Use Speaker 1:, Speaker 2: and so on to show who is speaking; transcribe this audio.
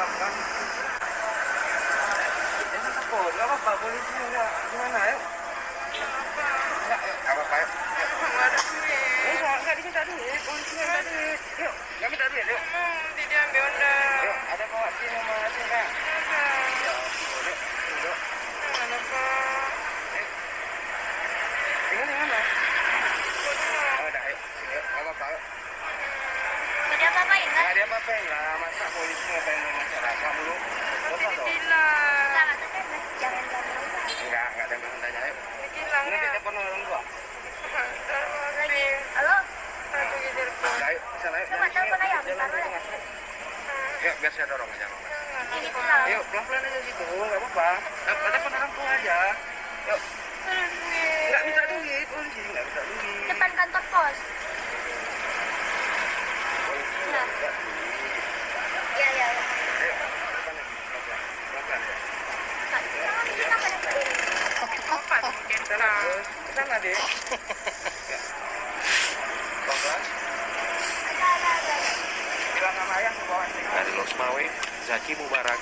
Speaker 1: pelan-pelan. Jangan takut, nggak apa-apa, polisi nggak gimana ya? Nggak apa-apa ya. Nggak diminta duit, polisi nggak minta duit. Yuk, nggak minta duit, yuk.
Speaker 2: Diambil dah.
Speaker 1: Yuk, ada bawa SIM sama SIM kan? Yuk, yuk.
Speaker 2: Mana Pak?
Speaker 1: Tinggal di mana? Oh, dah, yuk. Yuk, nggak apa-apa, yuk.
Speaker 3: Nggak diapa-apain kan?
Speaker 1: Nggak diapa-apain lah, masa polisi ngapain masyarakat dulu? Bosan dong.
Speaker 2: Ditilang.
Speaker 3: Nggak maksudnya jangan ganggu.
Speaker 1: Enggak ada yang tanya, yuk.
Speaker 2: Ditilang
Speaker 1: Ini
Speaker 2: ya.
Speaker 1: telepon orang tua.
Speaker 3: Lagi, halo?
Speaker 2: Aku di telepon.
Speaker 1: Ayo, sana yuk.
Speaker 3: Coba telepon aja,
Speaker 1: Jalan
Speaker 3: bentar
Speaker 1: dulu,
Speaker 3: boleh?
Speaker 1: Mas. Yuk, biar saya dorong aja.
Speaker 3: Ini pulang.
Speaker 1: Yuk, pelan-pelan aja gitu, nggak apa-apa. Telepon orang tua aja. Yuk, nggak minta duit, polisi nggak minta duit.
Speaker 3: Depan kantor pos.
Speaker 1: Polisi
Speaker 3: Nah.
Speaker 1: nggak minta duit.
Speaker 3: Iya, iya, iya.
Speaker 1: Ayo, pelan-pelan ya, pelan-pelan.
Speaker 3: Kenapa nih, Pak?
Speaker 2: Apa mungkin
Speaker 1: Sana, sana deh. Ya. Pelan-pelan.
Speaker 3: Ada.
Speaker 1: Bilang sama ayah mau bawa sini.
Speaker 4: Dari Losmawe, Zaki Mubarak.